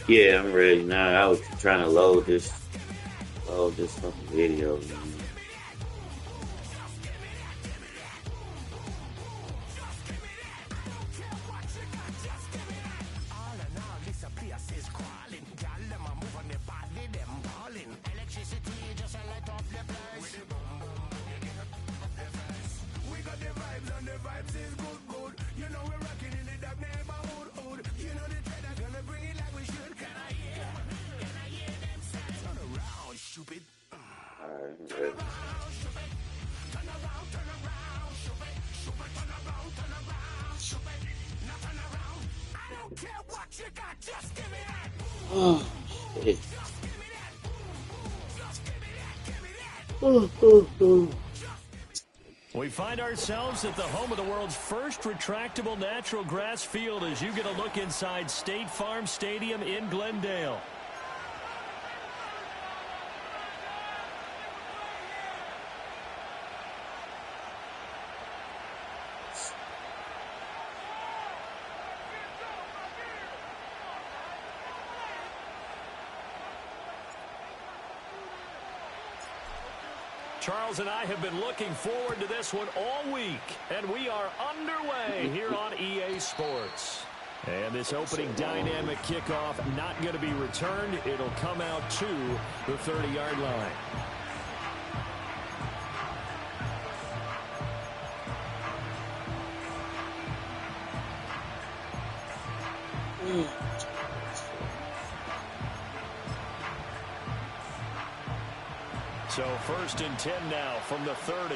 Yeah, I'm ready now. I was trying to load this fucking video, man. Alright, I'm ready. Oh, shit. We find ourselves at the home of the world's first retractable natural grass field as you get a look inside State Farm Stadium in Glendale. Charles and I have been looking forward to this one all week, and we are underway here on EA Sports. And this opening dynamic kickoff not going to be returned. It'll come out to the 30-yard line. So 1st and 10 now from the 30.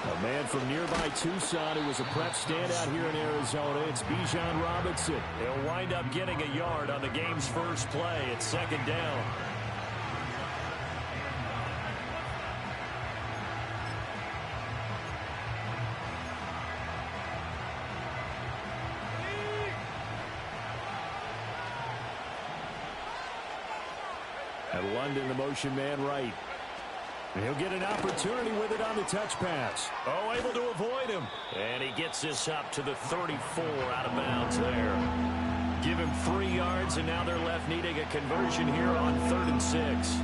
A man from nearby Tucson who was a prep standout here in Arizona. It's Bijan Robinson. He'll wind up getting a yard on the game's first play. It's 2nd down. And London, the motion man right. And he'll get an opportunity with it on the touch pass. Oh, able to avoid him. And he gets this up to the 34 out of bounds there. Give him 3 yards, and now they're left needing a conversion here on 3rd and 6.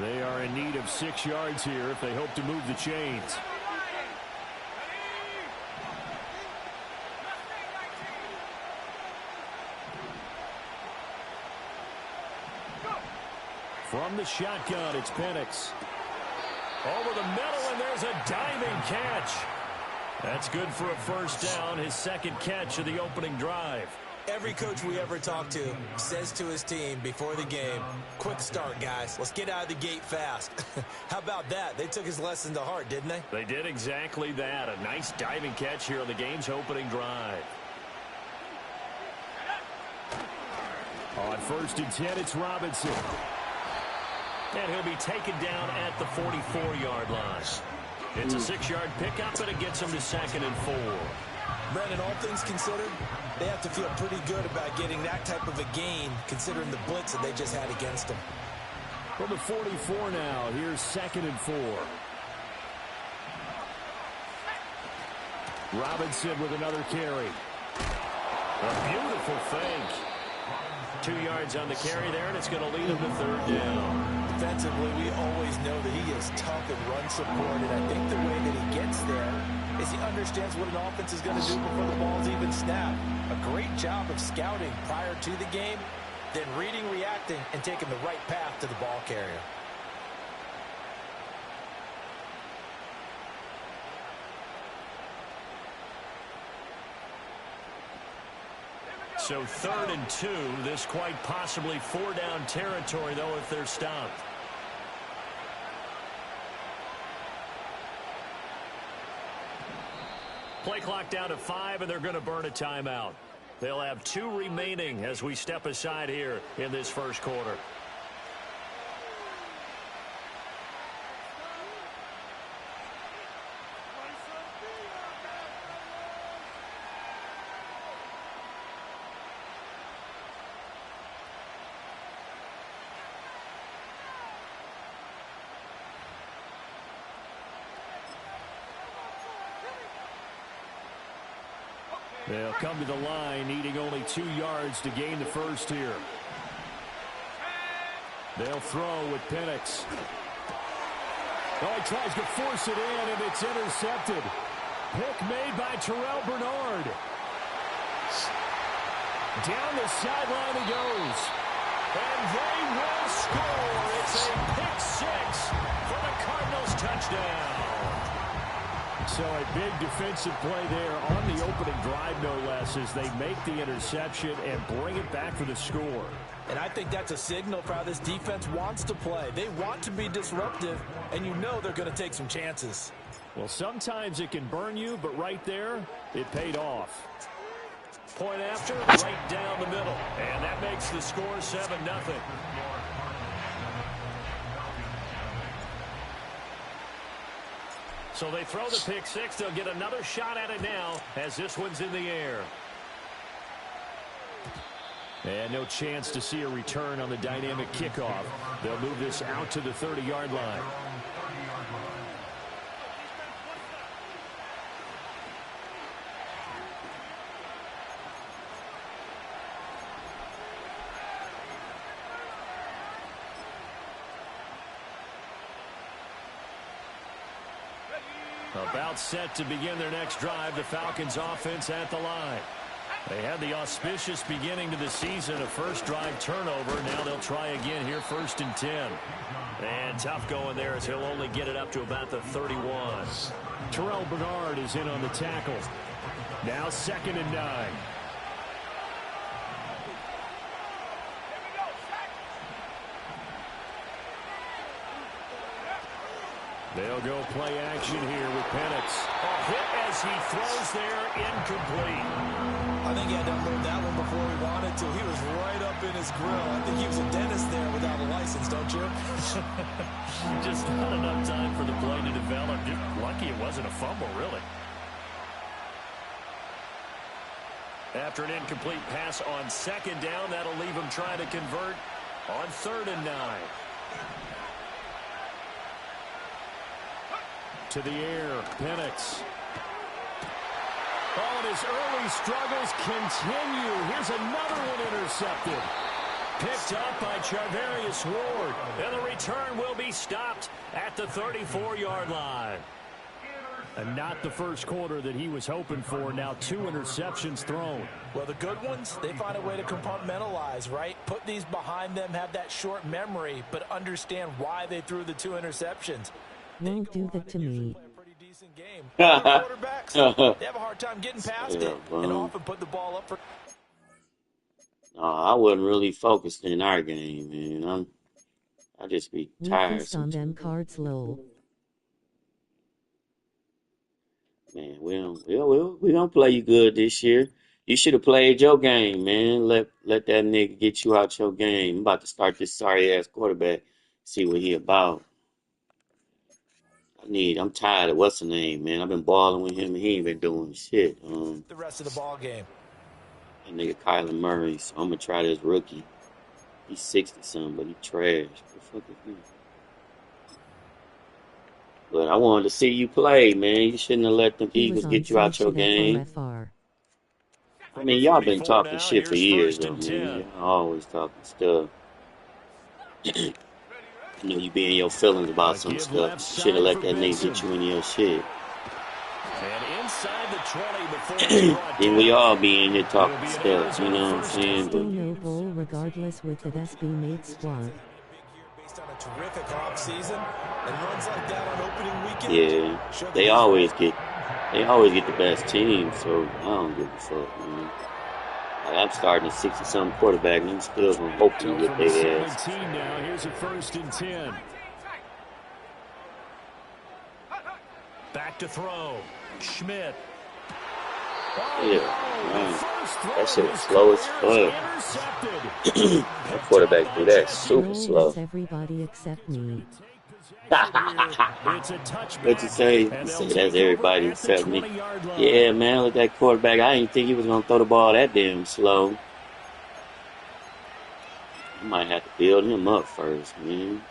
They are in need of 6 yards here if they hope to move the chains. From the shotgun, it's Penix. Over the middle, and there's a diving catch. That's good for a 1st down, his 2nd catch of the opening drive. Every coach we ever talk to says to his team before the game, quick start, guys. Let's get out of the gate fast. How about that? They took his lesson to heart, didn't they? They did exactly that. A nice diving catch here on the game's opening drive. On 1st and 10, it's Robinson. And he'll be taken down at the 44-yard line. It's a 6-yard pickup, and it gets him to 2nd and 4. Brandon, all things considered, they have to feel pretty good about getting that type of a gain, considering the blitz that they just had against them. From the 44 now, here's 2nd and 4. Robinson with another carry. A beautiful fake. 2 yards on the carry there, and it's going to lead him to 3rd down. Defensively, we always know that he is tough in run support, and I think the way that he gets there is he understands what an offense is going to do before the ball's even snapped. A great job of scouting prior to the game, then reading, reacting, and taking the right path to the ball carrier. So 3rd and 2, this quite possibly 4-down territory, though, if they're stopped. Play clock down to 5, and they're going to burn a timeout. They'll have 2 remaining as we step aside here in this first quarter. They'll come to the line, needing only 2 yards to gain the first here. They'll throw with Penix. Oh, he tries to force it in, and it's intercepted. Pick made by Terrell Bernard. Down the sideline he goes. And they will score. It's a pick six for the Cardinals touchdown. So a big defensive play there on the opening drive, no less, as they make the interception and bring it back for the score. And I think that's a signal for how this defense wants to play. They want to be disruptive, and you know they're going to take some chances. Well, sometimes it can burn you, but right there, it paid off. Point after, right down the middle. And that makes the score 7-0. So they throw the pick six. They'll get another shot at it now as this one's in the air. And no chance to see a return on the dynamic kickoff. They'll move this out to the 30-yard line. About set to begin their next drive, the Falcons offense at the line. They had the auspicious beginning to the season, a first drive turnover. Now they'll try again here, 1st and 10. And tough going there as he'll only get it up to about the 31. Terrell Bernard is in on the tackle. Now 2nd and 9. They'll go play action here with Penix. A hit as he throws there, incomplete. I think he had to unload that one before he wanted to. He was right up in his grill. I think he was a dentist there without a license, don't you? Just not enough time for the play to develop. Just lucky it wasn't a fumble, really. After an incomplete pass on 2nd down, that'll leave him trying to convert on 3rd and 9. To the air, Penix. Oh, and his early struggles continue. Here's another one intercepted. Picked up by Charvarius Ward. And the return will be stopped at the 34-yard line. And not the first quarter that he was hoping for. Now 2 interceptions thrown. Well, the good ones, they find a way to compartmentalize, right? Put these behind them, have that short memory, but understand why they threw the 2 interceptions. Won't do that to me. Quarterbacks, they have a hard time getting past it and often put the ball up for. No, I wasn't really focused in our game, man. I just be tired. Focused on them cards low. Man, we don't play you good this year. You should have played your game, man. Let that nigga get you out your game. I'm about to start this sorry ass quarterback. See what he about. I'm tired of what's the name, man. I've been balling with him and he ain't been doing shit. The rest of the ball game. That nigga Kyler Murray, so I'm gonna try this rookie. He's 60-something, but he trash. What the fuck is he? But I wanted to see you play, man. You shouldn't have let them Eagles get you out your game. I mean, y'all been talking shit for years, though, man. Y'all always talking stuff. I know you be in your feelings about some stuff. You should have let that nigga get you in your shit. And inside the 20 before then we all be in here talking stuff, you know what I'm saying? Still no goal regardless with the SB made squad. Based on a terrific offseason and runs like that on opening weekend. Yeah, they always get the best team, so I don't give a fuck, man. Like, I'm starting a 60-something quarterback, and I'm still gonna hope to get their ass. Now here's a 1st and 10. Back to throw. Schmidt. Yeah, man. That shit was slow as fuck. That quarterback threw that super slow. Everybody except me. What you say? You say that's everybody except me. Yeah, man, look at that quarterback. I didn't think he was going to throw the ball that damn slow. You might have to build him up first, man.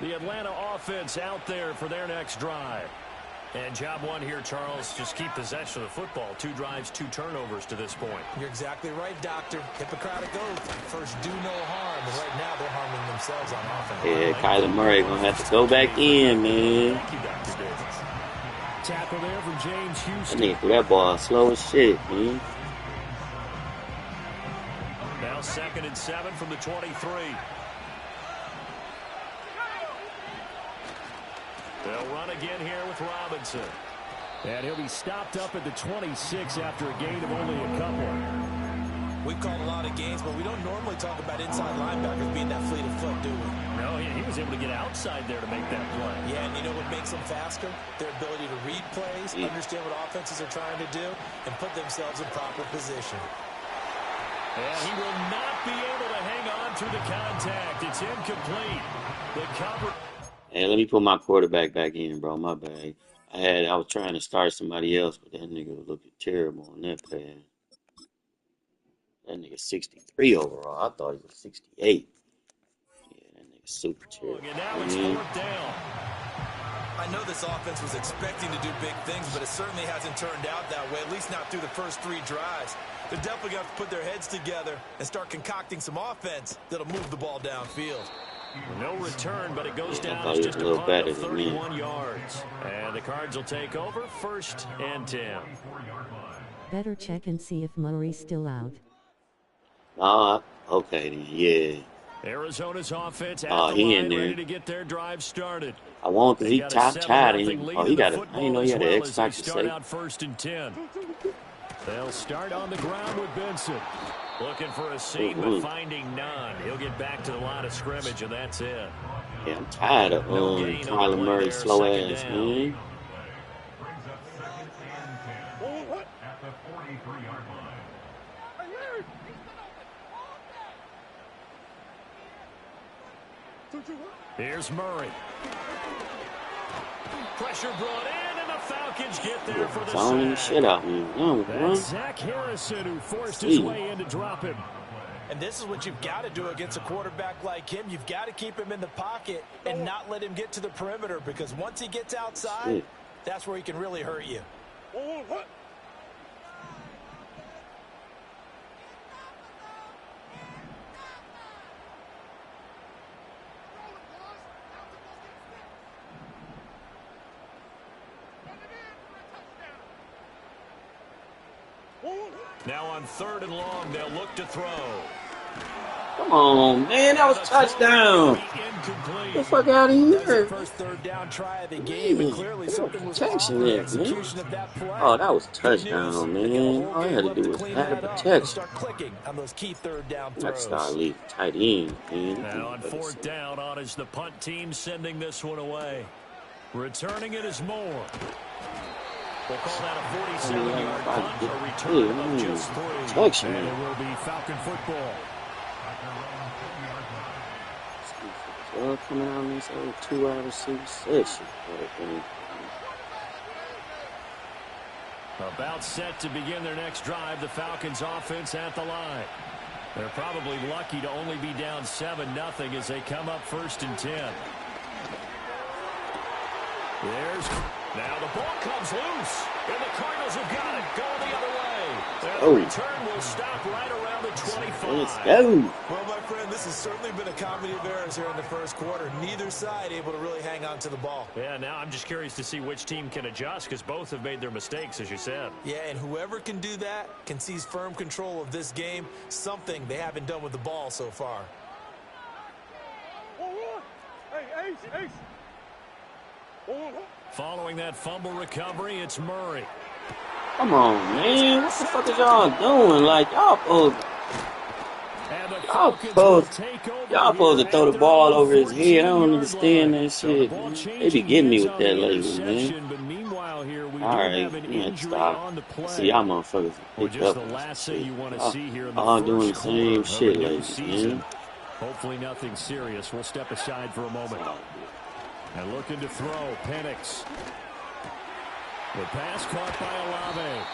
The Atlanta offense out there for their next drive. And job one here, Charles, just keep possession of the football. 2 drives, 2 turnovers to this point. You're exactly right, Doctor. Hippocratic oath. First, do no harm. And right now, they're harming themselves on offense. Yeah, Kyler Murray going to have to go back in, man. Thank you, Dr. Davis. Tackle there from James That Houston. nigga threw that ball slow as shit, man. Now 2nd and 7 from the 23. They'll run again here with Robinson. And he'll be stopped up at the 26 after a gain of only a couple. We've called a lot of games, but we don't normally talk about inside linebackers being that fleet of foot, do we? No, he was able to get outside there to make that play. Yeah, and you know what makes them faster? Their ability to read plays, understand what offenses are trying to do, and put themselves in proper position. And he will not be able to hang on through the contact. It's incomplete. The cover. Hey, let me put my quarterback back in, bro. My bad. I was trying to start somebody else, but that nigga was looking terrible on that pass. That nigga 63 overall. I thought he was 68. Yeah, that nigga super terrible. And now it's 4th down. I know this offense was expecting to do big things, but it certainly hasn't turned out that way, at least not through the first 3 drives. They're definitely going to have to put their heads together and start concocting some offense that'll move the ball downfield. No return, but it goes down as as just a punt of 31 me. yards. And the Cards will take over 1st and 10. Better check and see if Murray's still out. Okay then, yeah. Arizona's offense at Oh, the he line, in there. ready to get their drive started. I want because he tied him. Oh, he got a. I I didn't know he had an X factor start say. out 1st and 10. They'll start on the ground with Benson. Looking for a seam, but finding none. He'll get back to the line of scrimmage, and that's it. Yeah, I'm tired of Kyler Murray's slow ass, man. Here's Murray. Pressure brought in, and the Falcons get there for the Zoning the sack. shit out me. That's Zach Harrison who forced his way in to drop him. And this is what you've got to do against a quarterback like him. You've got to keep him in the pocket and not let him get to the perimeter, because once he gets outside, that's where he can really hurt you. Now on 3rd and long, they'll look to throw. Come on, man, that was touchdown. Get the fuck out of here. First 3rd down try of the game, and clearly something was off in the execution of that play. Oh, that was touchdown, man. All I had to do was have protection. Start clicking on those key 3rd down throws. Let's start leaving tight end, man. Now on 4th down, on is the punt team sending this one away. Returning it is Moore. We'll call that a 47-yard punt, a return of just 3. And it will be Falcon football. Coming out these other 2 wide receivers. About set to begin their next drive, the Falcons offense at the line. They're probably lucky to only be down 7-0 as they come up 1st and 10. Now the ball comes loose, and the Cardinals have got it. Going the other way. And the return will stop right around the 25. Let's go. Well, my friend, this has certainly been a comedy of errors here in the first quarter. Neither side able to really hang on to the ball. Yeah, now I'm just curious to see which team can adjust, because both have made their mistakes, as you said. Yeah, and whoever can do that can seize firm control of this game, something they haven't done with the ball so far. Following that fumble recovery, it's Murray. Come on, man. What the fuck is y'all doing? Like, y'all supposed to throw the ball over his head. I don't understand that shit, man. They be getting me with that lately, man. Alright, yeah, stop. See, y'all motherfuckers pick up on shit. All doing the same shit lately, man. Hopefully nothing serious. We'll step aside for a moment. And looking to throw, Penix. The pass caught by Olave.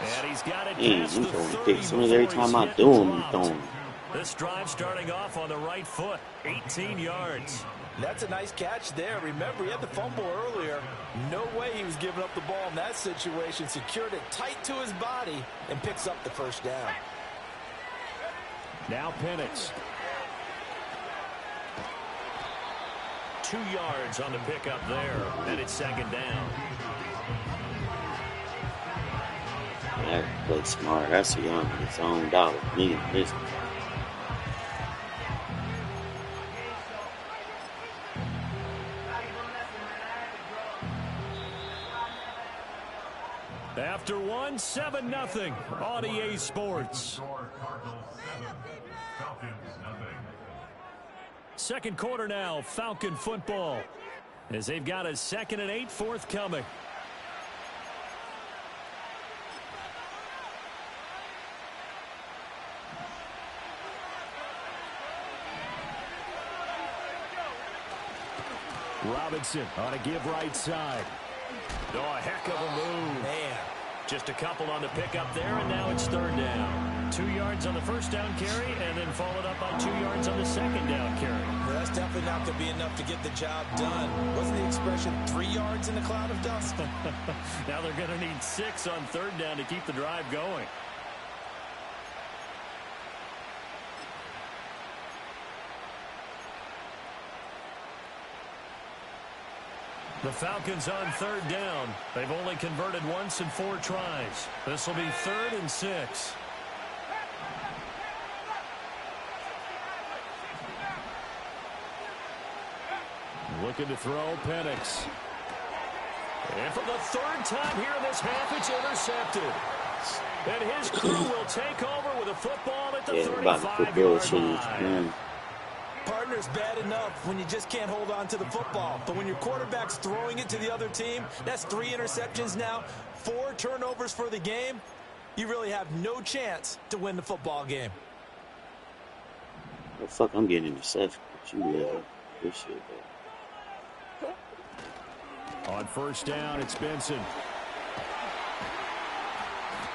And he's got it past the 30 as soon as every time I do him, he's throwing. This drive starting off on the right foot, 18 yards. That's a nice catch there. Remember, he had the fumble earlier. No way he was giving up the ball in that situation. Secured it tight to his body and picks up the first down. Now Penix. 2 yards on the pickup there, and it's second down. That play smart. That's a young his own dollar. Me and this. After 1, 7-0 on EA Sports. Second quarter now, Falcon football, as they've got a 2nd and 8 forthcoming. Robinson on a give right side. Oh, a heck of a move. Man. Just a couple on the pickup there, and now it's third down. 2 yards on the first down carry, and then followed up by 2 yards on the second down carry. Well, that's definitely not going to be enough to get the job done. Wasn't the expression 3 yards in a cloud of dust? Now they're going to need 6 on third down to keep the drive going. The Falcons on third down. They've only converted once in 4 tries. This will be 3rd and 6. Looking to throw, Penix. And for the 3rd time here in this half, it's intercepted. And his crew will take over with a football at the 35-yard line. Partner's bad enough when you just can't hold on to the football. But when your quarterback's throwing it to the other team, that's 3 interceptions now, 4 turnovers for the game. You really have no chance to win the football game. Oh, fuck, I'm getting interception. You live this shit, bro. On first down, it's Benson.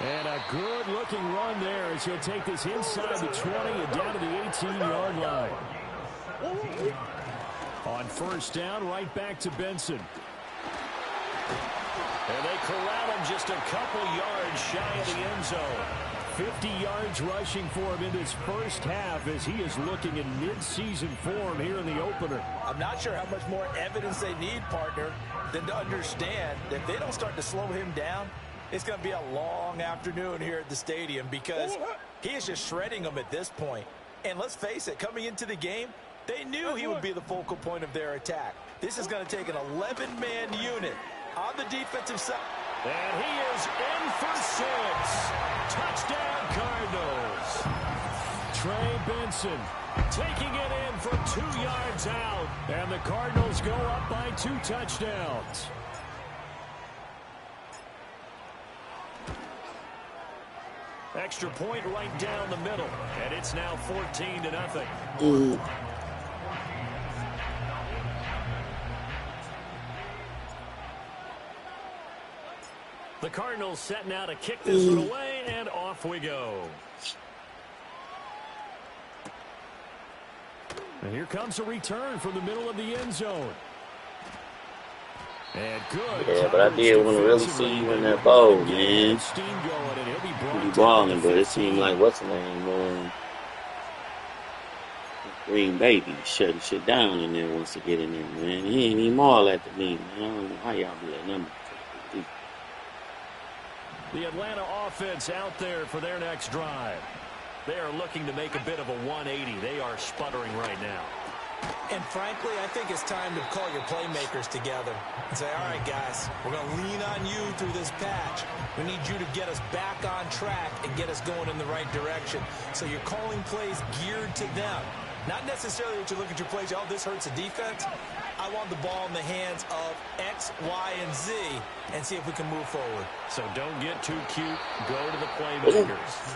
And a good-looking run there as he'll take this inside the 20 and down to the 18-yard line. On first down, right back to Benson. And they corral him just a couple yards shy of the end zone. 50 yards rushing for him in this first half as he is looking in mid-season form here in the opener. I'm not sure how much more evidence they need, partner, than to understand that if they don't start to slow him down, it's going to be a long afternoon here at the stadium because he is just shredding them at this point. And let's face it, coming into the game, they knew he would be the focal point of their attack. This is going to take an 11-man unit on the defensive side. And he is in for 6. Touchdown, Cardinals. Trey Benson taking it in for 2 yards out. And the Cardinals go up by 2 touchdowns. Extra point right down the middle. And it's now 14-0. The Cardinals setting out to kick this one away, and off we go. And here comes a return from the middle of the end zone. And good. Yeah, but I did want to really see you in that bowl, man. He'll be balling, but it seemed like what's the name? Green Bay be shutting shit down in there once to get in there, man. He ain't even all at the meeting. I don't know how y'all be letting them. The Atlanta offense out there for their next drive. They are looking to make a bit of a 180. They are sputtering right now. And frankly, I think it's time to call your playmakers together and say, all right, guys, we're going to lean on you through this patch. We need you to get us back on track and get us going in the right direction. So you're calling plays geared to them. Not necessarily that you look at your plays, oh, this hurts the defense. I want the ball in the hands of X, Y, and Z and see if we can move forward. So don't get too cute. Go to the playmakers.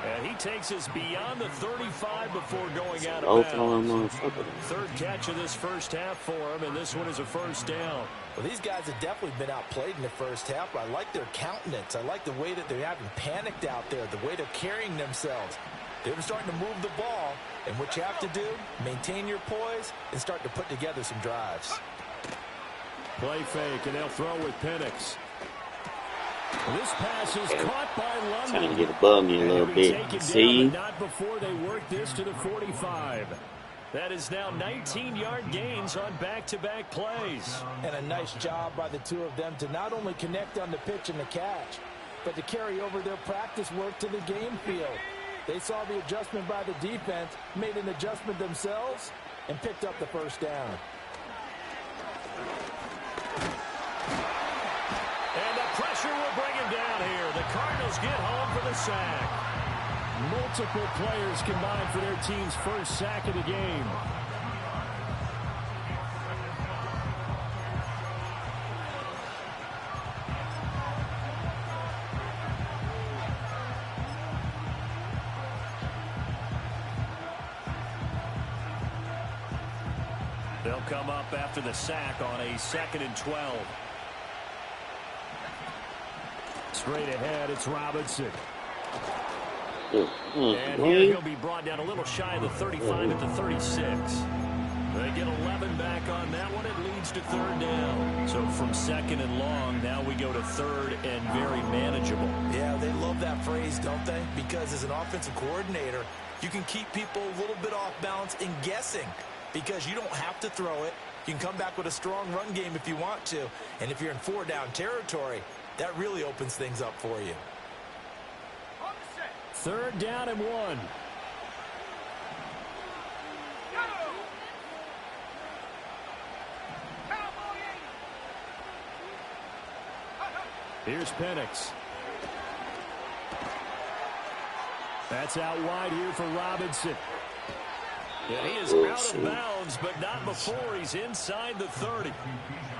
And he takes us beyond the 35 before going out of bounds. Third catch of this first half for him, and this one is a first down. Well, these guys have definitely been outplayed in the first half, but I like their countenance. I like the way that they haven't panicked out there, the way they're carrying themselves. They're starting to move the ball, and what you have to do, maintain your poise and start to put together some drives. Play fake, and they'll throw with Penix. This pass is caught by London. Trying to get above me a little bit. See? Down, but not before they work this to the 45. That is now 19-yard gains on back-to-back plays. And a nice job by the two of them to not only connect on the pitch and the catch, but to carry over their practice work to the game field. They saw the adjustment by the defense, made an adjustment themselves, and picked up the first down. And the pressure will bring him down here. The Cardinals get home for the sack. Multiple players combined for their team's first sack of the game. They'll come up after the sack on a 2nd and 12. Straight ahead, it's Robinson. And here he'll be brought down a little shy of the 35 at the 36. They get 11 back on that one. It leads to 3rd down. So from 2nd and long, now we go to 3rd and very manageable. Yeah, they love that phrase, don't they? Because as an offensive coordinator, you can keep people a little bit off balance and guessing because you don't have to throw it. You can come back with a strong run game if you want to. And if you're in 4-down territory, that really opens things up for you. 3rd down and 1. Here's Penix. That's out wide here for Robinson. And he is out of bounds, but not before he's inside the 30.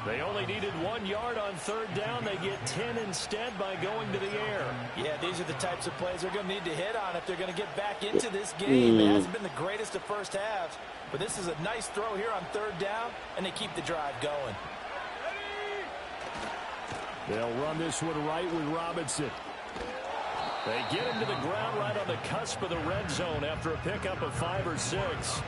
They only needed 1 yard on 3rd down. They get 10 instead by going to the air. Yeah, these are the types of plays they're going to need to hit on if they're going to get back into this game. It hasn't been the greatest of first halves, but this is a nice throw here on 3rd down, and they keep the drive going. They'll run this one right with Robinson. They get him to the ground right on the cusp of the red zone after a pickup of 5 or 6.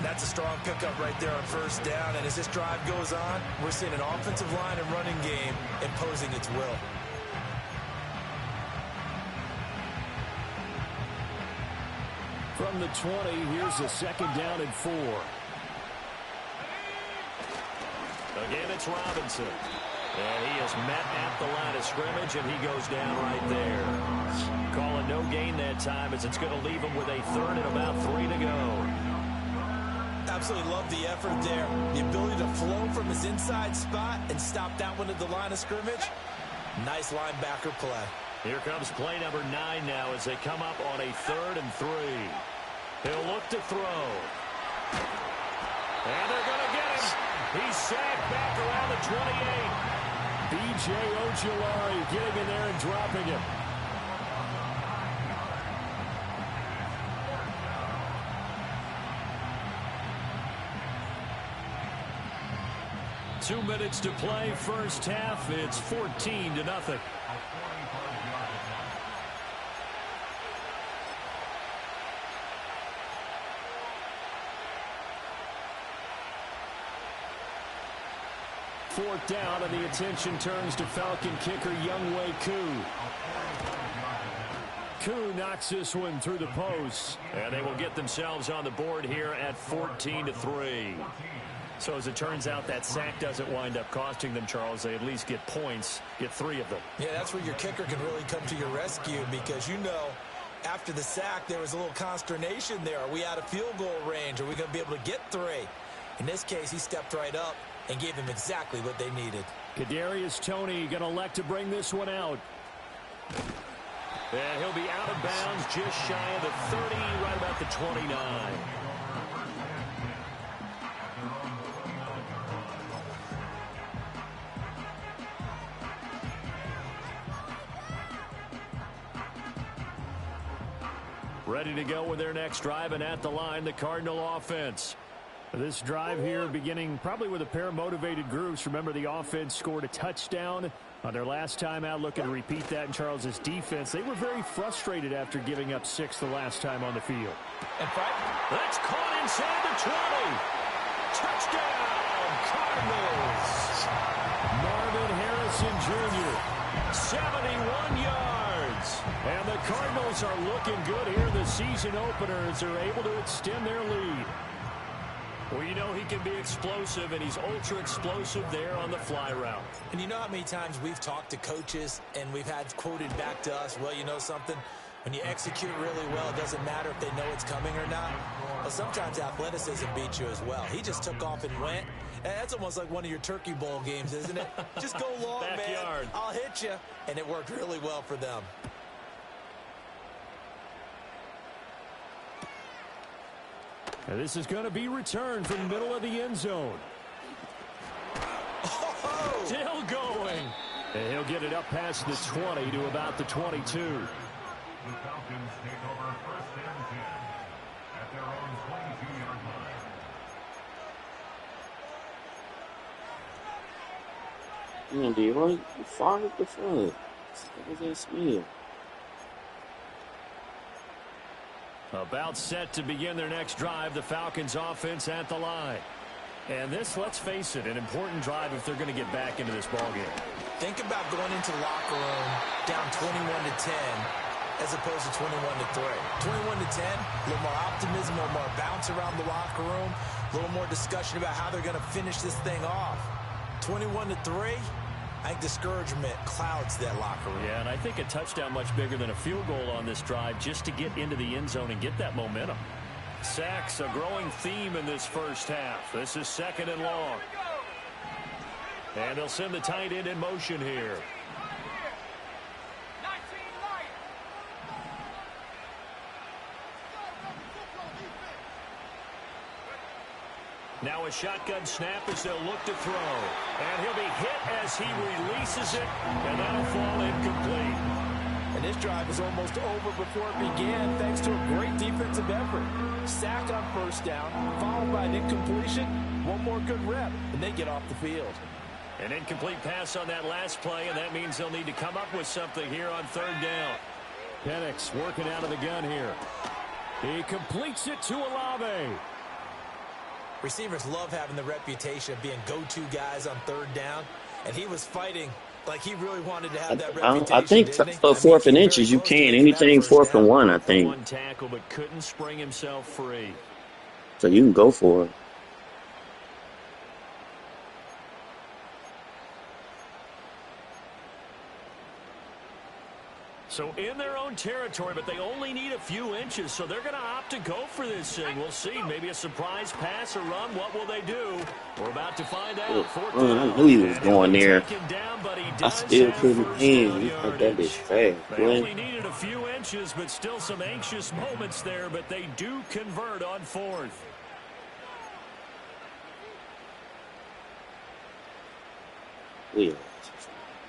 That's a strong pickup right there on 1st down, and as this drive goes on, we're seeing an offensive line and running game imposing its will. From the 20, here's a 2nd down and 4. Again, it's Robinson. And he is met at the line of scrimmage, and he goes down right there. Calling no gain that time as it's going to leave him with a 3rd and about 3 to go. Absolutely love the effort there. The ability to flow from his inside spot and stop that one at the line of scrimmage. Nice linebacker play. Here comes play number 9 now as they come up on a 3rd and 3. He'll look to throw. And they're going to get him. He's sacked back around the 28. B.J. Ojulari getting in there and dropping him. Two minutes to play, first half. It's 14-0. Fourth down, and the attention turns to Falcon kicker Younghoe Koo. Koo knocks this one through the post, and they will get themselves on the board here at 14-3. So as it turns out, that sack doesn't wind up costing them, Charles. They at least get points, get 3 of them. Yeah, that's where your kicker can really come to your rescue because, you know, after the sack, there was a little consternation there. Are we out of field goal range? Are we going to be able to get 3? In this case, he stepped right up and gave them exactly what they needed. Kadarius Toney going to elect to bring this one out. And he'll be out of bounds just shy of the 30, right about the 29. Ready to go with their next drive, and at the line, the Cardinal offense. This drive here beginning probably with a pair of motivated groups. Remember, the offense scored a touchdown On their last time out, looking to repeat that in Charles's defense. They were very frustrated after giving up 6 the last time on the field. And that's caught inside the 20. Touchdown, Cardinals. Marvin Harrison Jr., 71 yards. And the Cardinals are looking good here in the season opener as they're able to extend their lead. Well, you know he can be explosive, and he's ultra explosive there on the fly route. And you know how many times we've talked to coaches and we've had quoted back to us, well, you know something? When you execute really well, it doesn't matter if they know it's coming or not. Well, sometimes athleticism beats you as well. He just took off and went. And that's almost like one of your Turkey Bowl games, isn't it? Just go long, man. I'll hit you. And it worked really well for them. And this is going to be returned from the middle of the end zone. Oh! Still going. And he'll get it up past the 20 to about the 22. The Falcons take over first and 10 at their own 22-yard line. Man, D-Roy, you fired the fuck? What was that smell? About set to begin their next drive, the Falcons offense at the line. And this, let's face it, an important drive if they're going to get back into this ballgame. Think about going into the locker room down 21-10 as opposed to 21-3. 21-10, a little more optimism, a little more bounce around the locker room, a little more discussion about how they're going to finish this thing off. 21-3, I think discouragement clouds that locker room. Yeah, and I think a touchdown much bigger than a field goal on this drive just to get into the end zone and get that momentum. Sacks, a growing theme in this first half. This is 2nd and long. And they'll send the tight end in motion here. Now a shotgun snap as they'll look to throw. And he'll be hit as he releases it, and that'll fall incomplete. And this drive is almost over before it began thanks to a great defensive effort. Sack on first down, followed by an incompletion. One more good rep, and they get off the field. An incomplete pass on that last play, and that means they'll need to come up with something here on 3rd down. Penix working out of the gun here. He completes it to Olave. Receivers love having the reputation of being go-to guys on 3rd down, and he was fighting like he really wanted to have that reputation. I think for 4th and inches, you can. Anything 4th and 1, I think. One tackle, but couldn't spring himself free. So you can go for it. So in their own territory, but they only need a few inches, so they're going to opt to go for this thing. We'll see. Maybe a surprise pass or run. What will they do? We're about to find out. I knew he was going there. I still couldn't hand. He put that bitch fast. They only needed a few inches, but still some anxious moments there, but they do convert on 4th. Yeah.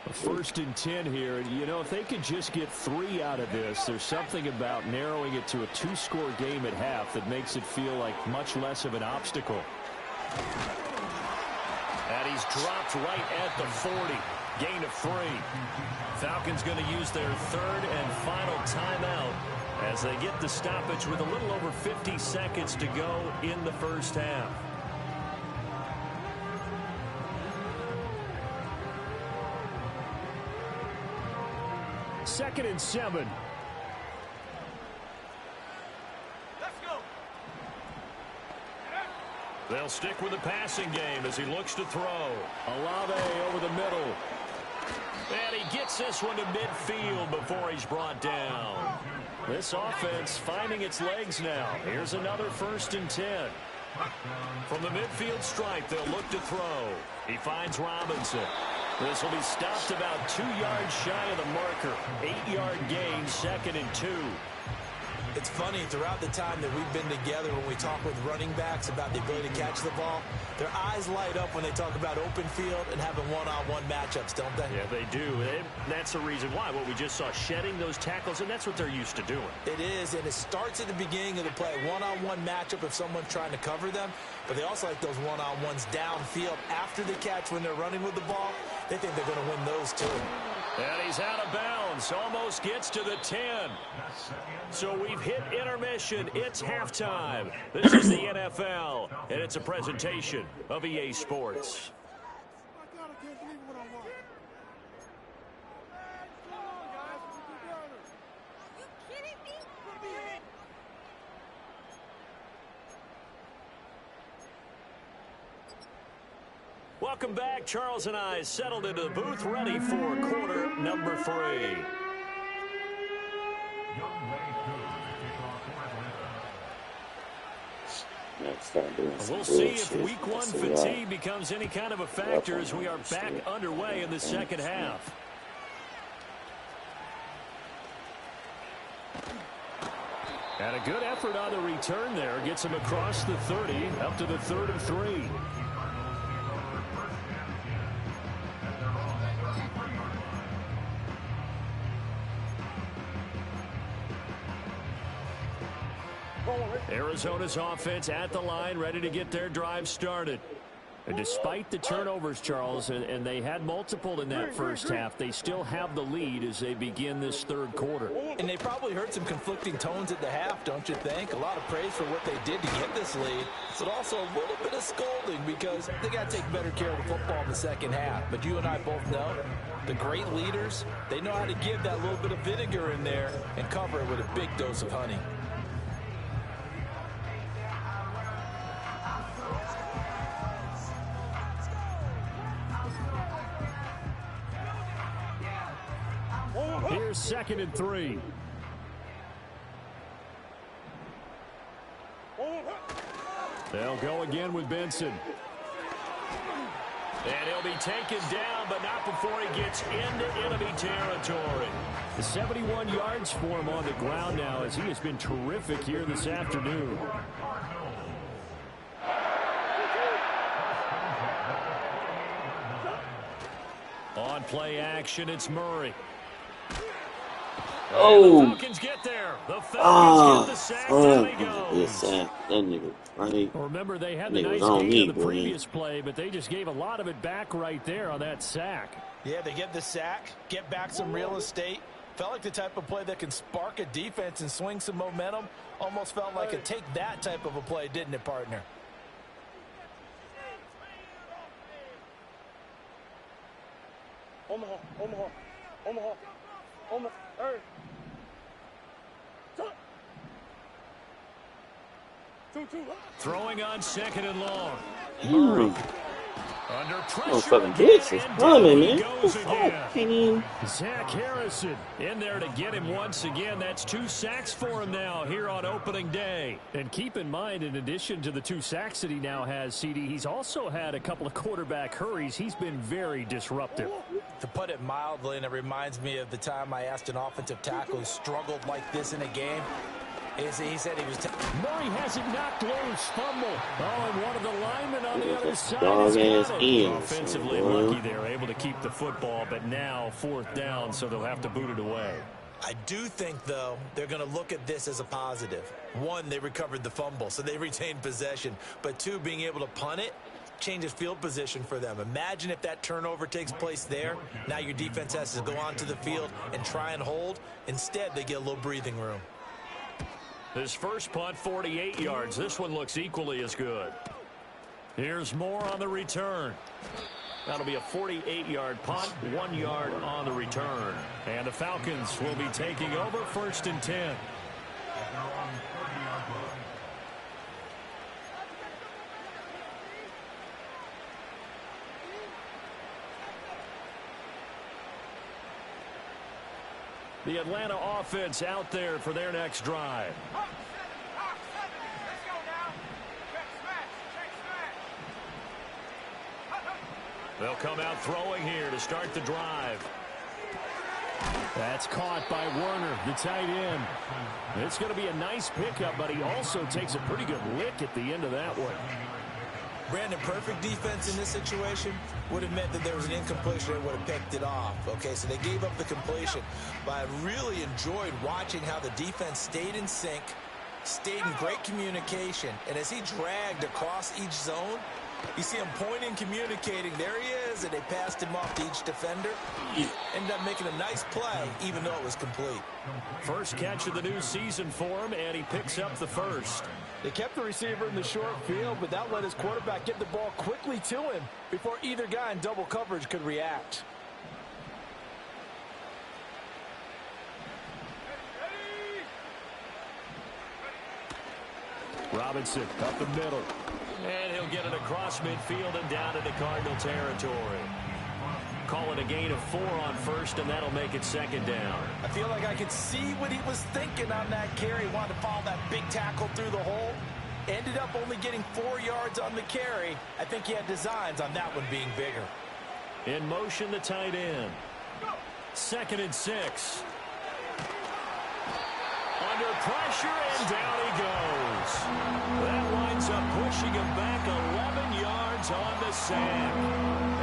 1st and 10 here. You know, if they could just get 3 out of this, there's something about narrowing it to a 2-score game at half that makes it feel like much less of an obstacle. And he's dropped right at the 40. Gain of 3. Falcons going to use their 3rd and final timeout as they get the stoppage with a little over 50 seconds to go in the first half. Second and 7. Let's go. They'll stick with the passing game as he looks to throw. Olave over the middle. And he gets this one to midfield before he's brought down. This offense finding its legs now. Here's another 1st and 10. From the midfield stripe, they'll look to throw. He finds Robinson. This will be stopped about 2 yards shy of the marker. 8-yard gain, 2nd and 2. It's funny, throughout the time that we've been together, when we talk with running backs about the ability to catch the ball, their eyes light up when they talk about open field and having one-on-one matchups, don't they? Yeah, they do. And that's the reason why. What we just saw, shedding those tackles, and that's what they're used to doing. It is, and it starts at the beginning of the play. One-on-one matchup if someone's trying to cover them, but they also like those one-on-ones downfield after the catch when they're running with the ball. they think they're going to win those too. And he's out of bounds. Almost gets to the 10. So we've hit intermission. It's halftime. This is the NFL, and it's a presentation of EA Sports. Welcome back. Charles and I settled into the booth, ready for quarter number 3. We'll see if week 1 fatigue becomes any kind of a factor as we are back underway in the second half. And a good effort on the return there. Gets him across the 30, up to the 3rd and 3. Arizona's offense at the line, ready to get their drive started. And despite the turnovers, Charles, and they had multiple in that first half, they still have the lead as they begin this third quarter. And they probably heard some conflicting tones at the half, don't you think? A lot of praise for what they did to get this lead, but also a little bit of scolding because they got to take better care of the football in the second half. But you and I both know the great leaders, they know how to give that little bit of vinegar in there and cover it with a big dose of honey. Here's 2nd and 3. They'll go again with Benson. And he'll be taken down, but not before he gets into enemy territory. 71 yards for him on the ground now as he has been terrific here this afternoon. On play action, it's Murray. Oh, the Falcons get there. The Falcons get the sack. Down he goes. That nigga, right? Remember, they had the nice gain on the previous play, but they just gave a lot of it back right there on that sack. Yeah, they get the sack, get back some real estate. Felt like the type of play that can spark a defense and swing some momentum. Almost felt like a take that type of a play, didn't it, partner? Omaha. Hey. Throwing on 2nd and long. Murray. Under Oh, pressure. fucking bitch is coming, man. Again. Zach Harrison in there to get him once again. That's 2 sacks for him now here on opening day. And keep in mind, in addition to the 2 sacks that he now has, CD, he's also had a couple of quarterback hurries. He's been very disruptive. To put it mildly, and it reminds me of the time I asked an offensive tackle who struggled like this in a game. He said he was... Murray has it knocked loose. Fumble. Oh, and one of the linemen on the other side Dog-ass ends. Offensively lucky they were able to keep the football, but now 4th down, so they'll have to boot it away. I do think, though, they're going to look at this as a positive. 1, they recovered the fumble, so they retained possession. But 2, being able to punt it changes field position for them. Imagine if that turnover takes place there. Now your defense has to go onto the field and try and hold. Instead, they get a little breathing room. His first punt, 48 yards. This one looks equally as good. Here's more on the return. That'll be a 48-yard punt, 1 yard on the return. And the Falcons will be taking over 1st and 10. The Atlanta offense out there for their next drive. They'll come out throwing here to start the drive. That's caught by Werner, the tight end. It's going to be a nice pickup, but he also takes a pretty good lick at the end of that one. Brandon, perfect defense in this situation would have meant that there was an incompletion and would have picked it off. Okay, so they gave up the completion. But I really enjoyed watching how the defense stayed in sync, stayed in great communication. And as he dragged across each zone, you see him pointing, communicating. There he is. was, and they passed him off to each defender. Ended up making a nice play, even though it was complete. First catch of the new season for him, and he picks up the first. They kept the receiver in the short field, but that let his quarterback get the ball quickly to him before either guy in double coverage could react. Robinson up the middle. And he'll get it across midfield and down into Cardinal territory. Call it a gain of 4 on first, and that'll make it second down. I feel like I could see what he was thinking on that carry. He wanted to follow that big tackle through the hole. Ended up only getting 4 yards on the carry. I think he had designs on that one being bigger. In motion, the tight end. 2nd and 6. Under pressure, and down he goes. That winds up pushing him back 11 yards on the sack.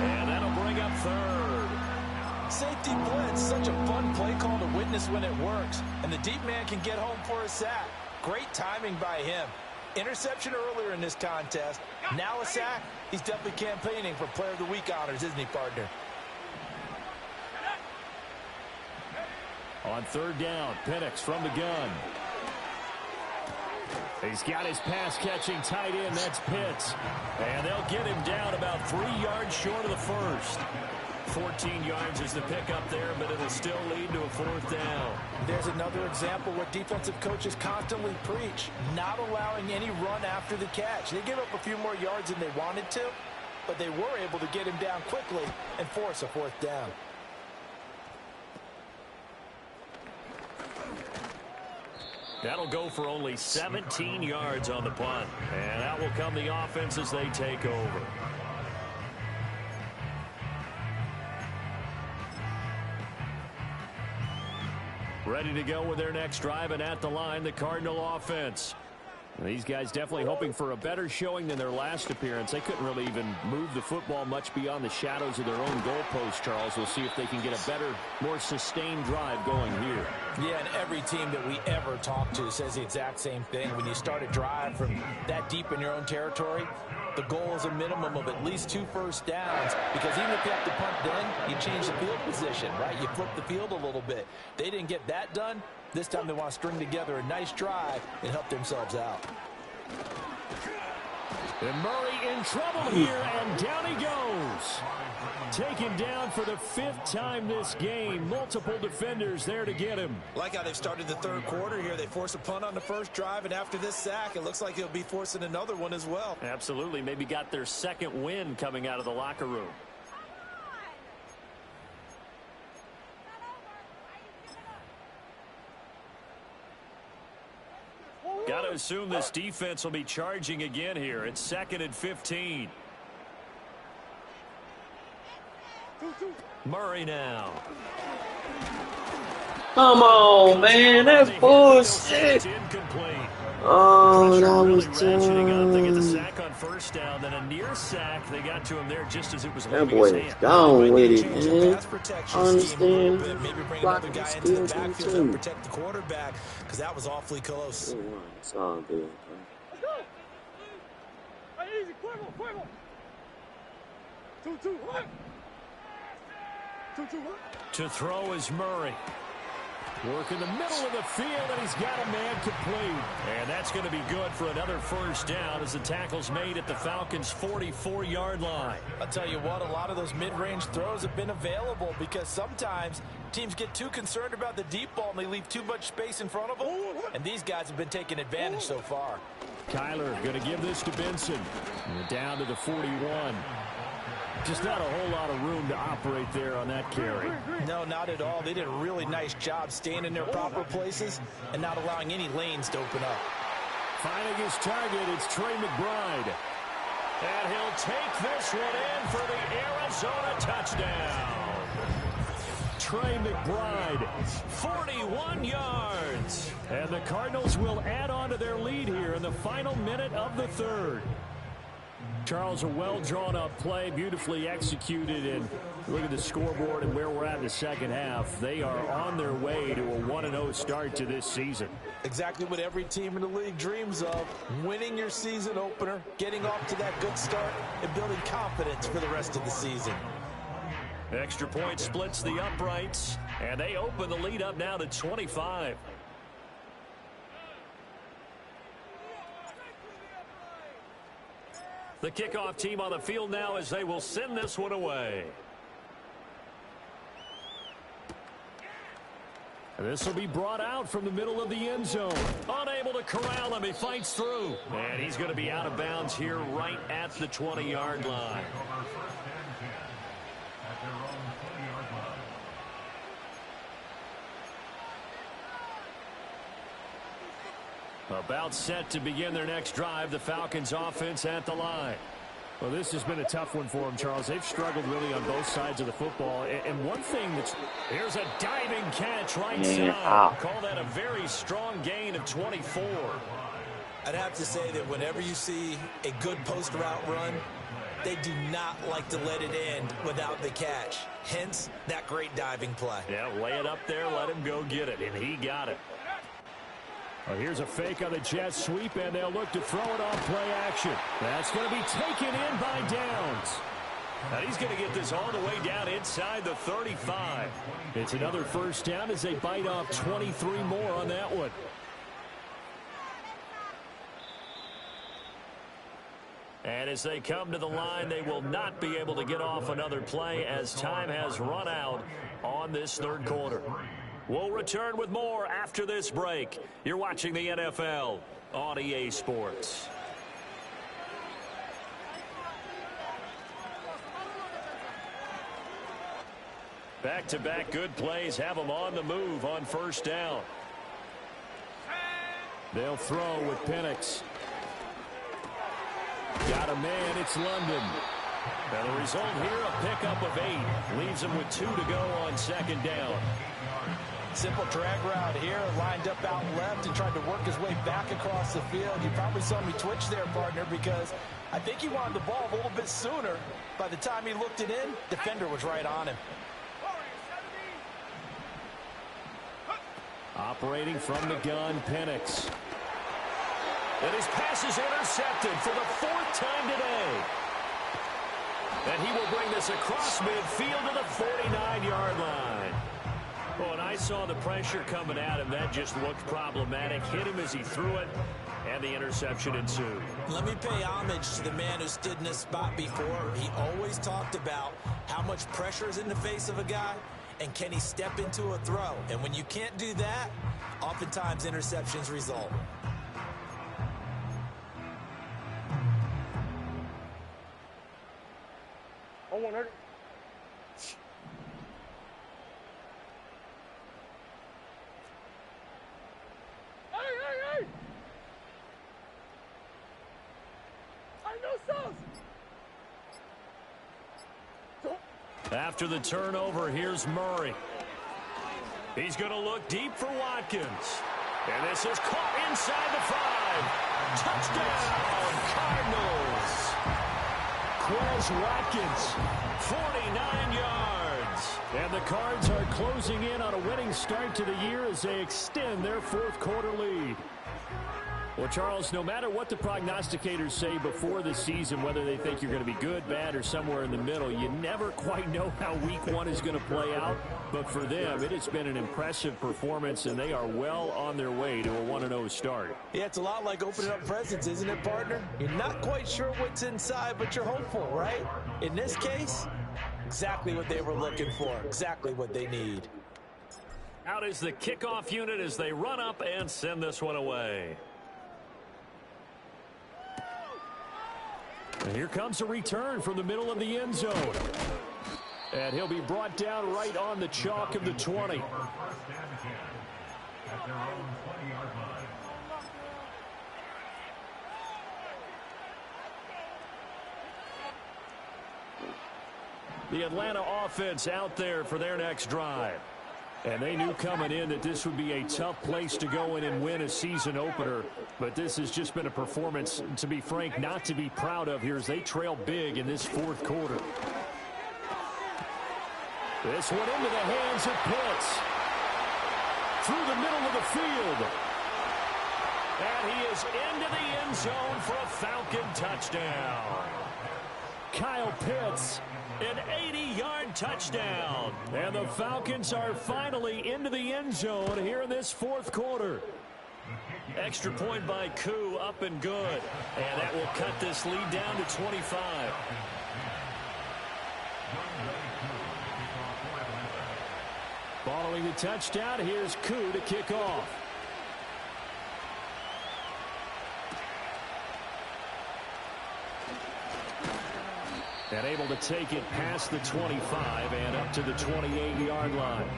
And that'll bring up 3rd. Safety blitz, such a fun play call to witness when it works. And the deep man can get home for a sack. Great timing by him. Interception earlier in this contest. Now a sack. He's definitely campaigning for Player of the Week honors, isn't he, partner? On 3rd down, Penix from the gun. He's got his pass-catching tight end. That's Pitts. And they'll get him down about 3 yards short of the first. 14 yards is the pickup there, but it'll still lead to a 4th down. There's another example where defensive coaches constantly preach, not allowing any run after the catch. They gave up a few more yards than they wanted to, but they were able to get him down quickly and force a 4th down. That'll go for only 17 yards on the punt. And out will come the offense as they take over. Ready to go with their next drive, and at the line, the Cardinal offense. These guys definitely hoping for a better showing than their last appearance. They couldn't really even move the football much beyond the shadows of their own goalpost, Charles. We'll see if they can get a better, more sustained drive going here. Yeah, and every team that we ever talk to says the exact same thing. When you start a drive from that deep in your own territory, the goal is a minimum of at least 2 first downs, because even if you have to punt then, you change the field position, right? You flip the field a little bit. They didn't get that done. This time they want to string together a nice drive and help themselves out. And Murray in trouble here, and down he goes. Taken down for the 5th time this game. Multiple defenders there to get him. Like how they've started the 3rd quarter here. They force a punt on the first drive, and after this sack, it looks like they'll be forcing another one as well. Absolutely. Maybe got their 2nd win coming out of the locker room. Got to assume this defense will be charging again here. It's 2nd and 15. Murray now. Come on, man. That's bullshit. Incomplete. Oh, that was ratcheting up. They get the dumb. sack on first down, then a near sack. They got to him there just as it was That leaving boy his is hand. gone with it, Change the man. pass protection I scheme a little bit. understand. Maybe bring Blocking another guy the into the skills backfield to too. protect the quarterback, because that was awfully close. It's all good. To throw is Murray. Work in the middle of the field, and he's got a man complete. And that's going to be good for another first down as the tackle's made at the Falcons' 44-yard line. I'll tell you what, a lot of those mid-range throws have been available, because sometimes teams get too concerned about the deep ball and they leave too much space in front of them. And these guys have been taking advantage so far. Kyler going to give this to Benson. And we're down to the 41. Just not a whole lot of room to operate there on that carry. No, not at all. They did a really nice job staying in their proper places and not allowing any lanes to open up. Finding his target, it's Trey McBride. And he'll take this one in for the Arizona touchdown. Trey McBride, 41 yards. And the Cardinals will add on to their lead here in the final minute of the 3rd. Charles, a well-drawn-up play, beautifully executed, and look at the scoreboard and where we're at in the second half. They are on their way to a 1-0 start to this season. Exactly what every team in the league dreams of, winning your season opener, getting off to that good start, and building confidence for the rest of the season. Extra point splits the uprights, and they open the lead up now to 25. The kickoff team on the field now as they will send this one away. This will be brought out from the middle of the end zone. Unable to corral him. He fights through. And he's going to be out of bounds here right at the 20-yard line. About set to begin their next drive, the Falcons offense at the line. Well, this has been a tough one for them, Charles. They've struggled really on both sides of the football. And one thing that's... Here's a diving catch right side. Call that a very strong gain of 24. I'd have to say that whenever you see a good post route run, they do not like to let it end without the catch. Hence, that great diving play. Yeah, lay it up there, let him go get it, and he got it. Well, here's a fake on the jet sweep, and they'll look to throw it off play action. That's going to be taken in by Downs. And he's going to get this all the way down inside the 35. It's another first down as they bite off 23 more on that one. And as they come to the line, they will not be able to get off another play as time has run out on this third quarter. We'll return with more after this break. You're watching the NFL on EA Sports. Back-to-back good plays have them on the move on first down. They'll throw with Penix. Got a man, it's London. And the result here, a pickup of 8. Leaves them with 2 to go on second down. Simple drag route here, lined up out left and tried to work his way back across the field. You probably saw me twitch there, partner, because I think he wanted the ball a little bit sooner. By the time he looked it in, defender was right on him. Operating from the gun, Penix. And his pass is intercepted for the 4th time today. And he will bring this across midfield to the 49-yard line. Well, and I saw the pressure coming at him. That just looked problematic. Hit him as he threw it, and the interception ensued. Let me pay homage to the man who stood in this spot before. He always talked about how much pressure is in the face of a guy, and can he step into a throw. And when you can't do that, oftentimes interceptions result. I want her. Hey! I know sauce. After the turnover, here's Murray. He's going to look deep for Watkins. And this is caught inside the 5. Touchdown, Cardinals. Quez Watkins, 49 yards. And the Cards are closing in on a winning start to the year as they extend their 4th quarter lead. Well, Charles, no matter what the prognosticators say before the season, whether they think you're going to be good, bad, or somewhere in the middle, you never quite know how week 1 is going to play out. But for them, it has been an impressive performance, and they are well on their way to a 1-0 start. Yeah, it's a lot like opening up presents, isn't it, partner? You're not quite sure what's inside, but you're hopeful, right? In this case, exactly what they were looking for, exactly what they need. Out is the kickoff unit as they run up and send this one away. And here comes a return from the middle of the end zone. And he'll be brought down right on the chalk of the 20. The Atlanta offense out there for their next drive. And they knew coming in that this would be a tough place to go in and win a season opener. But this has just been a performance, to be frank, not to be proud of here as they trail big in this 4th quarter. This one into the hands of Pitts. Through the middle of the field. And he is into the end zone for a Falcon touchdown. Kyle Pitts. An 80-yard touchdown. And the Falcons are finally into the end zone here in this fourth quarter. Extra point by Koo, up and good. And that will cut this lead down to 25. Following the touchdown, here's Koo to kick off. And able to take it past the 25 and up to the 28-yard line.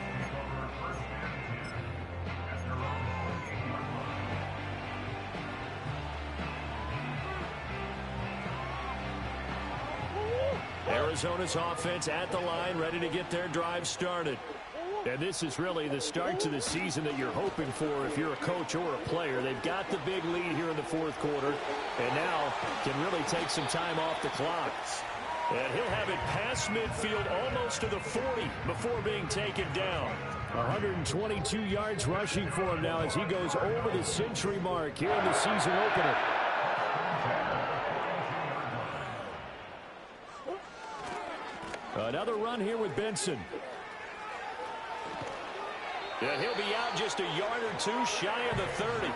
Arizona's offense at the line, ready to get their drive started. And this is really the start to the season that you're hoping for if you're a coach or a player. They've got the big lead here in the fourth quarter, and now can really take some time off the clock. And he'll have it past midfield almost to the 40 before being taken down. 122 yards rushing for him now as he goes over the century mark here in the season opener. Another run here with Benson. And he'll be out just a yard or two shy of the 30.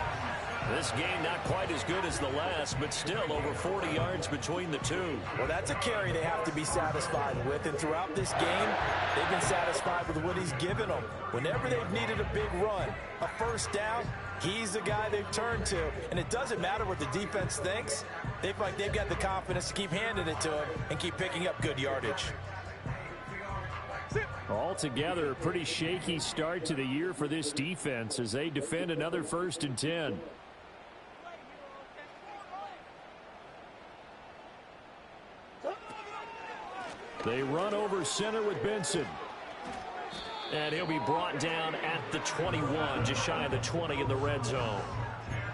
This game not quite as good as the last, but still over 40 yards between the two. Well, that's a carry they have to be satisfied with. And throughout this game, they've been satisfied with what he's given them. Whenever they've needed a big run, a first down, he's the guy they've turned to. And it doesn't matter what the defense thinks. They feel like they've got the confidence to keep handing it to him and keep picking up good yardage. Altogether, a pretty shaky start to the year for this defense as they defend another 1st and 10. They run over center with Benson. And he'll be brought down at the 21, just shy of the 20 in the red zone.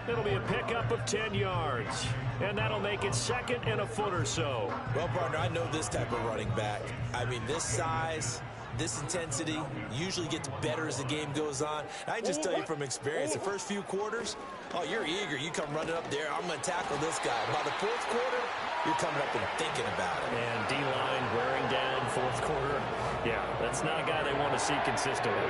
It'll be a pickup of 10 yards. And that'll make it 2nd and a foot or so. Well, partner, I know this type of running back. I mean, this size, this intensity usually gets better as the game goes on. I just tell you from experience, the first few quarters, oh, you're eager. You come running up there, I'm going to tackle this guy. By the fourth quarter, you're coming up and thinking about it. And D-line wearing down fourth quarter. Yeah, that's not a guy they want to see consistently.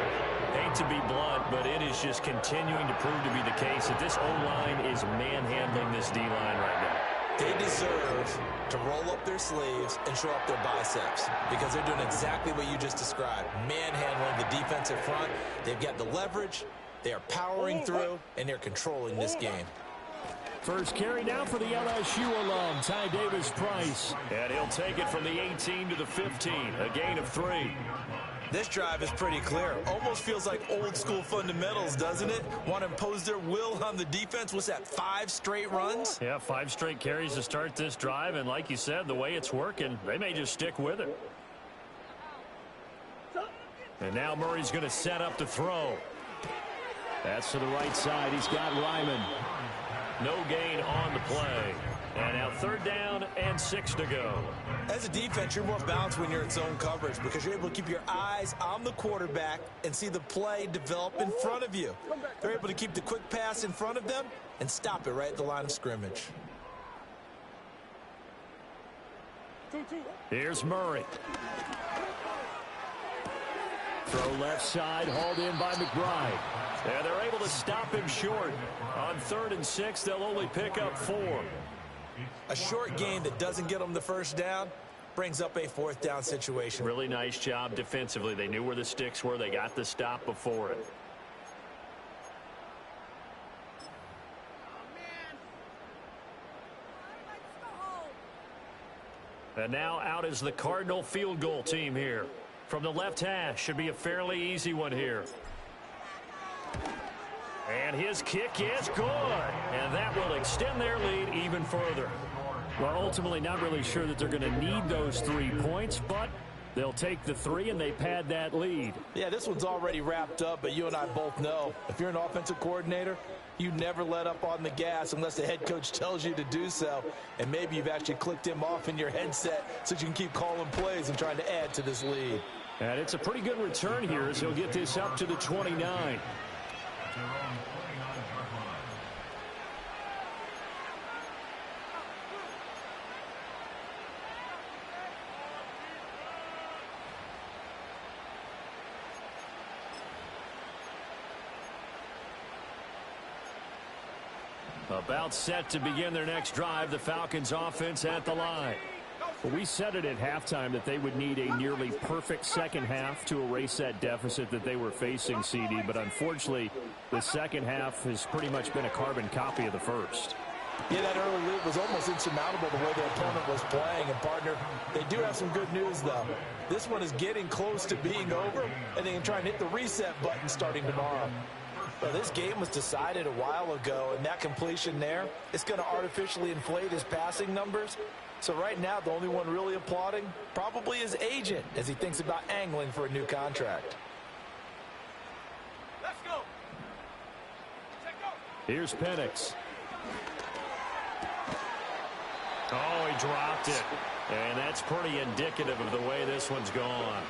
Hate to be blunt, but it is just continuing to prove to be the case that this O-line is manhandling this D-line right now. They deserve to roll up their sleeves and show up their biceps because they're doing exactly what you just described. Manhandling the defensive front. They've got the leverage. They are powering through, and they're controlling this game. First carry now for the LSU alum, Ty Davis-Price. And he'll take it from the 18 to the 15, a gain of 3. This drive is pretty clear. Almost feels like old school fundamentals, doesn't it? Want to impose their will on the defense. What's that, 5 straight runs? Yeah, 5 straight carries to start this drive. And like you said, the way it's working, they may just stick with it. And now Murray's going to set up to throw. That's to the right side. He's got Ryman. No gain on the play. And now 3rd down and 6 to go. As a defense, you're more balanced when you're in zone coverage because you're able to keep your eyes on the quarterback and see the play develop in front of you. They're able to keep the quick pass in front of them and stop it right at the line of scrimmage. Here's Murray. Throw left side, hauled in by McBride. And they're able to stop him short. On 3rd and 6, they'll only pick up 4. A short gain that doesn't get them the first down brings up a 4th down situation. Really nice job defensively. They knew where the sticks were. They got the stop before it. And now out is the Cardinal field goal team here. From the left hash, should be a fairly easy one here. And his kick is good. And that will extend their lead even further. Well, ultimately not really sure that they're going to need those 3 points, but they'll take the 3 and they pad that lead. Yeah, this one's already wrapped up, but you and I both know if you're an offensive coordinator, you never let up on the gas unless the head coach tells you to do so. And maybe you've actually clicked him off in your headset so you can keep calling plays and trying to add to this lead. And it's a pretty good return here as he'll get this up to the 29. About set to begin their next drive, the Falcons offense at the line. Well, we said it at halftime that they would need a nearly perfect second half to erase that deficit that they were facing, CD. But unfortunately, the second half has pretty much been a carbon copy of the first. Yeah, that early lead was almost insurmountable the way their opponent was playing. And, partner, they do have some good news, though. This one is getting close to being over, and they can try and hit the reset button starting tomorrow. Well, this game was decided a while ago, and that completion there, it's going to artificially inflate his passing numbers. So right now, the only one really applauding probably his agent as he thinks about angling for a new contract. Let's go. Let's go. Here's Penix. Oh, he dropped it. And that's pretty indicative of the way this one's gone.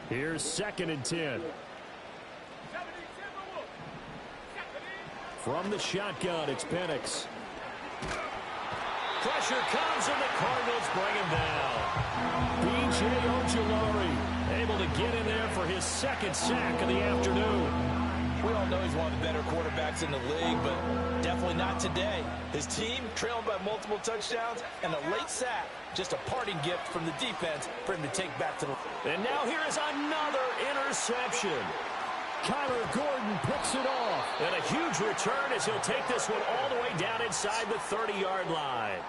Here's 2nd and 10. From the shotgun, it's Penix. Pressure comes, and the Cardinals bring him down. B.J. Ojulari able to get in there for his 2nd sack of the afternoon. We all know he's one of the better quarterbacks in the league, but definitely not today. His team trailed by multiple touchdowns, and a late sack, just a parting gift from the defense for him to take back to the... And now here is another interception. Kyler Gordon picks it off. And a huge return as he'll take this one all the way down inside the 30-yard line.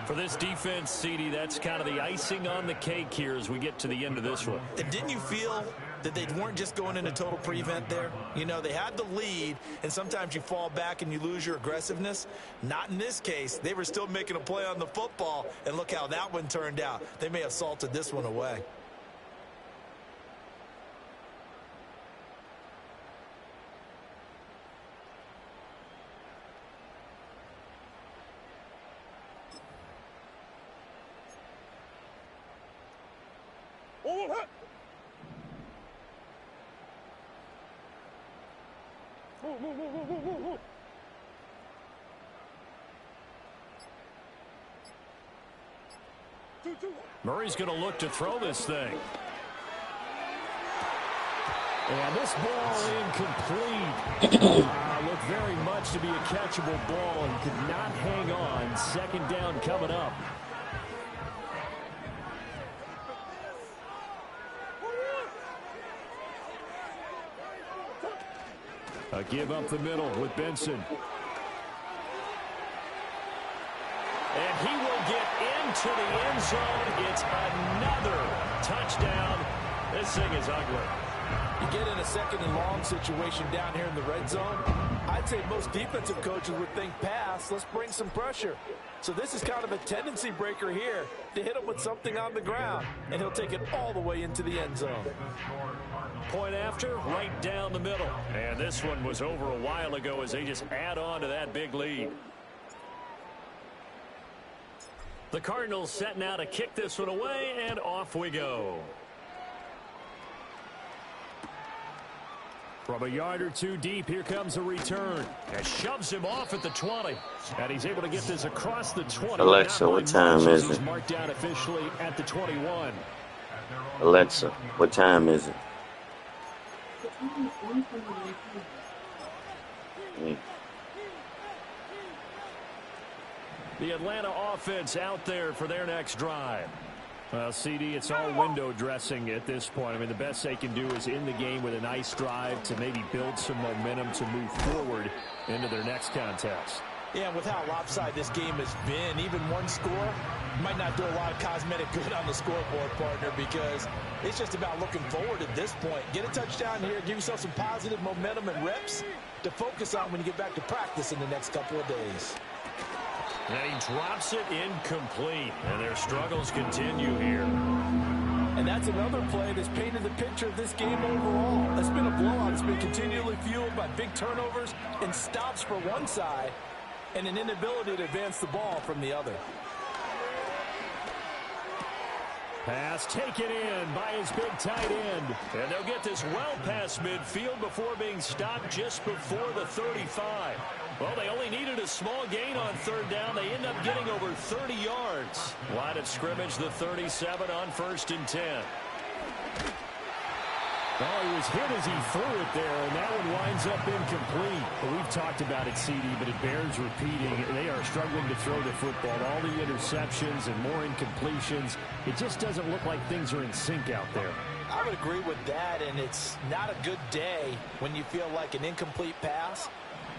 For this defense, CD, that's kind of the icing on the cake here as we get to the end of this one. And didn't you feel that they weren't just going into total prevent there? You know, they had the lead, and sometimes you fall back and you lose your aggressiveness. Not in this case. They were still making a play on the football, and look how that one turned out. They may have salted this one away. Murray's going to look to throw this thing. And this ball incomplete. Looked very much to be a catchable ball and could not hang on. 2nd down coming up. A give up the middle with Benson. And he will get into the end zone. It's another touchdown. This thing is ugly. You get in a 2nd and long situation down here in the red zone. I'd say most defensive coaches would think pass. Let's bring some pressure. So this is kind of a tendency breaker here to hit him with something on the ground. And he'll take it all the way into the end zone. Point after, right down the middle. And this one was over a while ago as they just add on to that big lead. The Cardinals setting out to kick this one away, and off we go. From a yard or two deep, here comes a return. And shoves him off at the 20. And he's able to get this across the 20. Alexa, what time is it? Marked down officially at the 21. Alexa, what time is it? The Atlanta offense out there for their next drive. Well, CD, it's all window dressing at this point. I mean, the best they can do is in the game with a nice drive to maybe build some momentum to move forward into their next contest. Yeah, with how lopsided this game has been, even one score might not do a lot of cosmetic good on the scoreboard, partner, because it's just about looking forward at this point. Get a touchdown here, give yourself some positive momentum and reps to focus on when you get back to practice in the next couple of days. And he drops it incomplete, and their struggles continue here. And that's another play that's painted the picture of this game overall. It's been a blowout. It's been continually fueled by big turnovers and stops for one side and an inability to advance the ball from the other. Pass taken in by his big tight end. And they'll get this well past midfield before being stopped just before the 35. Well, they only needed a small gain on third down. They end up getting over 30 yards. Line of scrimmage, the 37 on 1st and 10. Oh, he was hit as he threw it there, and that one winds up incomplete. Well, we've talked about it, CD, but it bears repeating. They are struggling to throw the football. All the interceptions and more incompletions. It just doesn't look like things are in sync out there. I would agree with that, and it's not a good day when you feel like an incomplete pass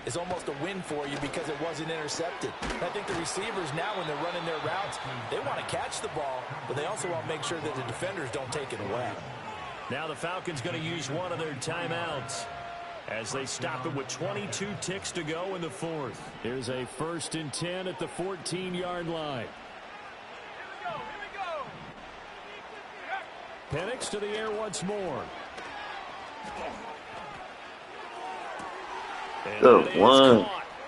is almost a win for you because it wasn't intercepted. I think the receivers now, when they're running their routes, they want to catch the ball, but they also want to make sure that the defenders don't take it away. Now the Falcons going to use one of their timeouts as they stop it with 22 ticks to go in the 4th. Here's a 1st and 10 at the 14-yard line. Here we go. Penix to the air once more. And Good one.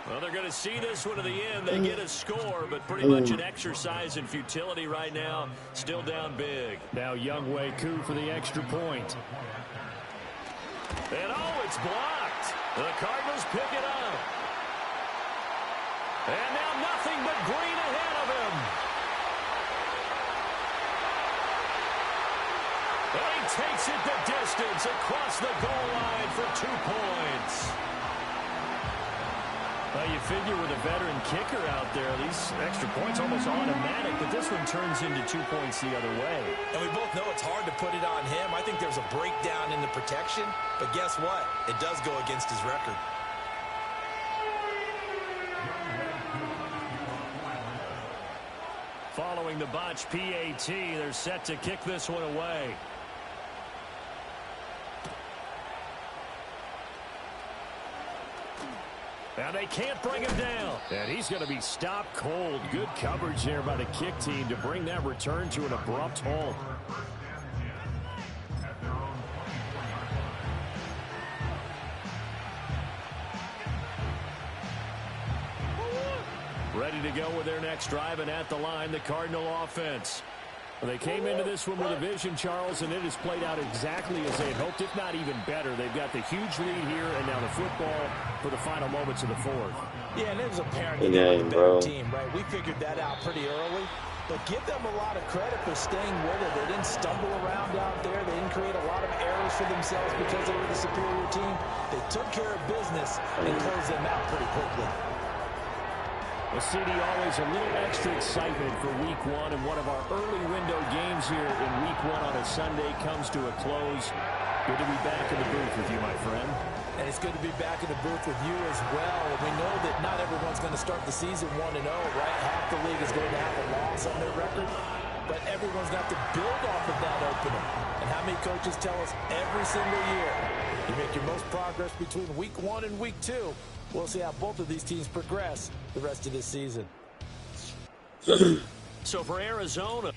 Well, they're going to see this one to the end. They get a score, but pretty much an exercise in futility right now. Still down big. Now Younghoe Koo for the extra point. And oh, it's blocked. The Cardinals pick it up. And now nothing but green ahead of him. And he takes it the distance across the goal line for 2 points. Well, you figure with a veteran kicker out there, these extra points almost automatic, but this one turns into 2 points the other way. And we both know it's hard to put it on him. I think there's a breakdown in the protection, but guess what? It does go against his record. Following the botch PAT, they're set to kick this one away. Now they can't bring him down. And he's going to be stopped cold. Good coverage there by the kick team to bring that return to an abrupt halt. Ready to go with their next drive, and at the line, the Cardinal offense. They came into this one with a vision, Charles, and it has played out exactly as they had hoped, if not even better. They've got the huge lead here, and now the football for the final moments of the 4th. Yeah, and it was apparent that they were the better team, right? We figured that out pretty early, but give them a lot of credit for staying with it. They didn't stumble around out there. They didn't create a lot of errors for themselves because they were the superior team. They took care of business and closed them out pretty quickly. Well, CD, always a little extra excitement for Week 1, and one of our early window games here in Week 1 on a Sunday comes to a close. Good to be back in the booth with you, my friend. And it's good to be back in the booth with you as well. And we know that not everyone's going to start the season 1-0, right? Half the league is going to have a loss on their record, but everyone's got to build off of that opener. And how many coaches tell us every single year, you make your most progress between Week 1 and Week 2. We'll see how both of these teams progress the rest of this season. So for Arizona,